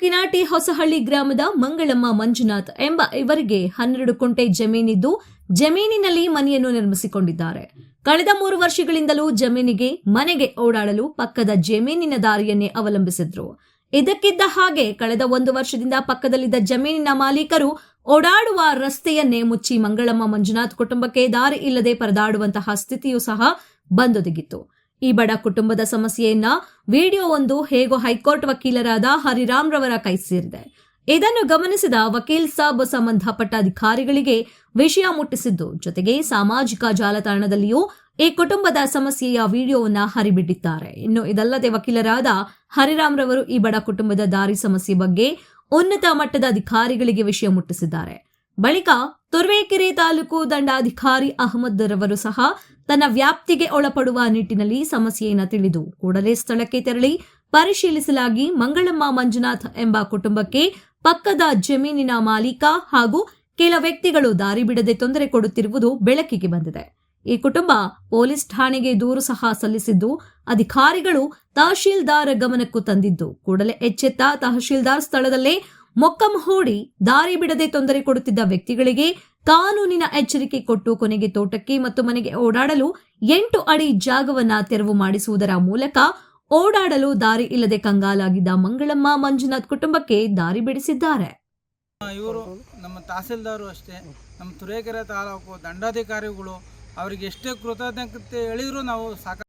ತಾಲೂಕಿನ ಟಿ ಹೊಸಹಳ್ಳಿ ಗ್ರಾಮದ ಮಂಗಳಮ್ಮ ಮಂಜುನಾಥ್ ಎಂಬ ಇವರಿಗೆ 12 ಕುಂಟೆ ಜಮೀನಿದ್ದು ಜಮೀನಿನಲ್ಲಿ ಮನೆಯನ್ನು ನಿರ್ಮಿಸಿಕೊಂಡಿದ್ದಾರೆ. ಕಳೆದ 3 ವರ್ಷಗಳಿಂದಲೂ ಜಮೀನಿಗೆ ಮನೆಗೆ ಓಡಾಡಲು ಪಕ್ಕದ ಜಮೀನಿನ ದಾರಿಯನ್ನೇ ಅವಲಂಬಿಸಿದ್ರು. ಇದಕ್ಕಿದ್ದ ಹಾಗೆ ಕಳೆದ 1 ವರ್ಷದಿಂದ ಪಕ್ಕದಲ್ಲಿದ್ದ ಜಮೀನಿನ ಮಾಲೀಕರು ಓಡಾಡುವ ರಸ್ತೆಯನ್ನೇ ಮುಚ್ಚಿ ಮಂಗಳಮ್ಮ ಮಂಜುನಾಥ್ ಕುಟುಂಬಕ್ಕೆ ದಾರಿ ಇಲ್ಲದೆ ಪರದಾಡುವಂತಹ ಸ್ಥಿತಿಯೂ ಸಹ ಬಂದೊದಗಿತ್ತು. ಈ ಬಡ ಕುಟುಂಬದ ಸಮಸ್ಯೆಯನ್ನ ವಿಡಿಯೋವೊಂದು ಹೇಗೋ ಹೈಕೋರ್ಟ್ ವಕೀಲರಾದ ಹರಿರಾಮ್ ರವರ ಕೈ ಸೇರಿದೆ. ಇದನ್ನು ಗಮನಿಸಿದ ವಕೀಲ್ ಸಾಬ್ ಸಂಬಂಧಪಟ್ಟ ಅಧಿಕಾರಿಗಳಿಗೆ ವಿಷಯ ಮುಟ್ಟಿಸಿದ್ದು, ಜೊತೆಗೆ ಸಾಮಾಜಿಕ ಜಾಲತಾಣದಲ್ಲಿಯೂ ಈ ಕುಟುಂಬದ ಸಮಸ್ಯೆಯ ವಿಡಿಯೋವನ್ನ ಹರಿಬಿಟ್ಟಿದ್ದಾರೆ. ಇನ್ನು ಇದಲ್ಲದೆ ವಕೀಲರಾದ ಹರಿರಾಮ್ ರವರು ಈ ಬಡ ಕುಟುಂಬದ ದಾರಿ ಸಮಸ್ಯೆ ಬಗ್ಗೆ ಉನ್ನತ ಮಟ್ಟದ ಅಧಿಕಾರಿಗಳಿಗೆ ವಿಷಯ ಮುಟ್ಟಿಸಿದ್ದಾರೆ. ಬಳಿಕ ತುರುವೇಕೆರೆ ತಾಲೂಕು ದಂಡಾಧಿಕಾರಿ ಅಹಮದ್ ರವರು ಸಹ ತನ್ನ ವ್ಯಾಪ್ತಿಗೆ ಒಳಪಡುವ ನಿಟ್ಟಿನಲ್ಲಿ ಸಮಸ್ಯೆಯನ್ನು ತಿಳಿದು ಕೂಡಲೇ ಸ್ಥಳಕ್ಕೆ ತೆರಳಿ ಪರಿಶೀಲಿಸಲಾಗಿ ಮಂಗಳಮ್ಮ ಮಂಜುನಾಥ್ ಎಂಬ ಕುಟುಂಬಕ್ಕೆ ಪಕ್ಕದ ಜಮೀನಿನ ಮಾಲೀಕ ಹಾಗೂ ಕೆಲ ವ್ಯಕ್ತಿಗಳು ದಾರಿ ಬಿಡದೆ ತೊಂದರೆ ಕೊಡುತ್ತಿರುವುದು ಬೆಳಕಿಗೆ ಬಂದಿದೆ. ಈ ಕುಟುಂಬ ಪೊಲೀಸ್ ಠಾಣೆಗೆ ದೂರು ಸಹ ಸಲ್ಲಿಸಿದ್ದು, ಅಧಿಕಾರಿಗಳು ತಹಶೀಲ್ದಾರ್ ಗಮನಕ್ಕೂ ತಂದಿದ್ದು, ಕೂಡಲೇ ಎಚ್ಚೆತ್ತ ತಹಶೀಲ್ದಾರ್ ಸ್ಥಳದಲ್ಲೇ ಮೊಕ್ಕಂ ಹೂಡಿ ದಾರಿ ಬಿಡದೆ ತೊಂದರೆ ಕೊಡುತ್ತಿದ್ದ ವ್ಯಕ್ತಿಗಳಿಗೆ ಕಾನೂನಿನ ಎಚ್ಚರಿಕೆ ಕೊಟ್ಟು ಕೊನೆಗೆ ತೋಟಕ್ಕೆ ಮತ್ತು ಮನೆಗೆ ಓಡಾಡಲು 8 ಅಡಿ ಜಾಗವನ್ನ ತೆರವು ಮಾಡಿಸುವುದರ ಮೂಲಕ ಓಡಾಡಲು ದಾರಿ ಇಲ್ಲದೆ ಕಂಗಾಲಾಗಿದ್ದ ಮಂಗಳಮ್ಮ ಮಂಜುನಾಥ್ ಕುಟುಂಬಕ್ಕೆ ದಾರಿ ಬಿಡಿಸಿದ್ದಾರೆ. ಇವರು ನಮ್ಮ ತಹಸೀಲ್ದಾರು ಅಷ್ಟೇ, ನಮ್ಮ ತುರುವೇಕೆರೆ ತಾಲೂಕು ದಂಡಾಧಿಕಾರಿಗಳು ಅವರಿಗೆ ಎಷ್ಟೇ ಕೃತಜ್ಞತೆ ಹೇಳಿದ್ರು ನಾವು ಸಾಕ